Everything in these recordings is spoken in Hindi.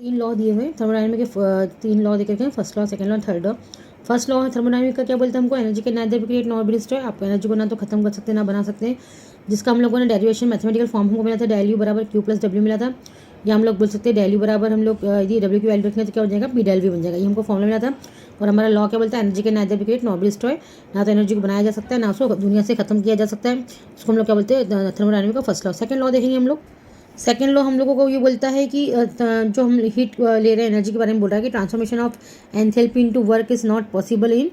तीन लॉ दिए हुए थर्मोडायनामिक के तीन लॉ देखे हैं, first law, second law, third law. First law है थर्मोडायनामिक का, क्या बोलते हैं हमको, एनर्जी के नाइदर क्रिएट नॉर डिस्ट्रॉय। आप एनर्जी को ना तो खत्म कर सकते हैं ना बना सकते हैं, जिसका हम लोगों ने डेरिवेशन मैथमेटिकल फॉर्म हमको मिला था, डेल यू बराबर क्यू प्लस डब्ल्यू मिला था। या हम लोग बोल सकते हैं डेल यू बराबर हम लोग यदि डब्ल्यू की वैल्यू रखेंगे तो क्या हो जाएगा, पी डेल वी बन जाएगा। ये हमको फॉर्मूला मिला था। और हमारा लॉ क्या बोलता है, एनर्जी के नाइदर क्रिएट नॉर डिस्ट्रॉय। ना तो एनर्जी को बनाया जा सकता है ना उसको दुनिया से खत्म किया जा सकता है। उसको हम लोग क्या बोलते हैं, थर्मोडायनामिक का फर्स्ट लॉ। सेकंड लॉ देखेंगे हम लोग। सेकेंड लॉ हम लोगों को ये बोलता है कि जो हम हीट ले रहे हैं, एनर्जी के बारे में बोल रहा है कि transformation of enthalpy into work is not possible in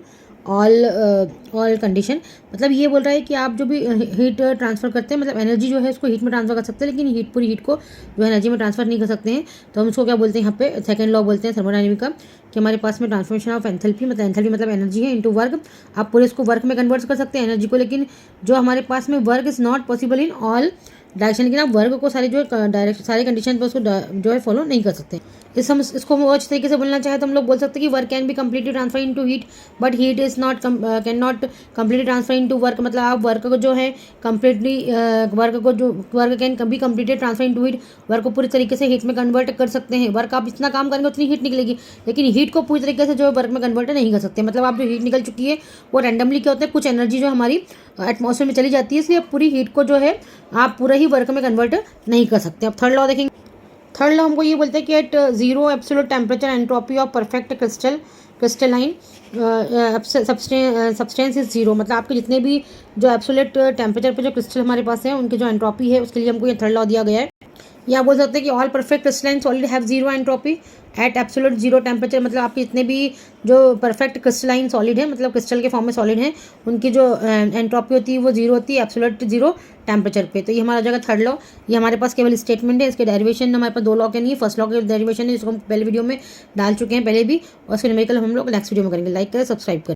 all condition. मतलब ये बोल रहा है कि आप जो भी हीट ट्रांसफ़र करते हैं, मतलब एनर्जी जो है उसको हीट में ट्रांसफ़र कर सकते हैं, लेकिन पूरी हीट को जो एनर्जी में ट्रांसफ़र नहीं कर सकते हैं। तो हम उसको क्या बोलते हैं यहाँ पे, सेकंड लॉ बोलते हैं थर्मोडायनामिक का, कि हमारे पास में ट्रांसफॉर्मेशन ऑफ एंथैल्पी, मतलब एंथैल्पी मतलब एनर्जी है, इनटू वर्क। आप पूरे इसको वर्क में कन्वर्ट कर सकते हैं एनर्जी को, लेकिन जो हमारे पास में work is not possible in all direction, लेकिन आप वर्ग को सारे जो डायरेक्शन सारे कंडीशन पर उसको जो है फॉलो नहीं कर सकते। इसको हम अच्छे तरीके से बोलना चाहे तो हम लोग बोल सकते हैं कि work can be completely transfer into heat, but heat is not can not completely transfer into work. मतलब आप वर्क को जो है completely work can be completely transfer into heat, work को पूरी तरीके से हीट में कन्वर्ट कर सकते हैं। वर्क आप जितना काम करेंगे उतनी हीट निकलेगी, लेकिन हीट को पूरी तरीके से जो है वर्क में कन्वर्ट नहीं कर सकते। मतलब आप जो हीट निकल चुकी है वो रैंडमली क्या होता है, कुछ एनर्जी जो हमारी एटमॉस्फेयर में चली जाती है, इसलिए पूरी हीट को जो है आप पूरा ही वर्क में कन्वर्ट नहीं कर सकते। अब थर्ड लॉ देखेंगे। थर्ड लॉ हमको ये बोलते हैं कि at zero absolute temperature entropy of perfect crystalline substance is zero. मतलब आपके जितने भी जो एब्सोल्यूट टेम्परेचर पे जो क्रिस्टल हमारे पास है उनकी जो एंट्रोपी है, उसके लिए हमको ये थर्ड लॉ दिया गया है। या बोल सकते हैं कि all perfect crystalline solid have zero entropy at absolute zero temperature. मतलब आपके जितने भी जो परफेक्ट क्रिस्टलाइन सॉलिड है, मतलब क्रिस्टल के फॉर्म में सॉलिड है, उनकी जो एंट्रोपी होती है वो जीरो होती है एब्सोल्यूट जीरो टेम्परेचर पे। तो ये हमारा जगह थर्ड लॉ। ये हमारे पास केवल स्टेटमेंट है, इसके डेरिवेशन हमारे पास दो लॉ के नहीं है। फर्स्ट लॉ के डेरिवेशन है जिसको हम पहले वीडियो में डाल चुके हैं पहले भी, और उसके न्यूमेरिकल हम लोग नेक्स्ट वीडियो में करेंगे। लाइक करें, सब्सक्राइब करें।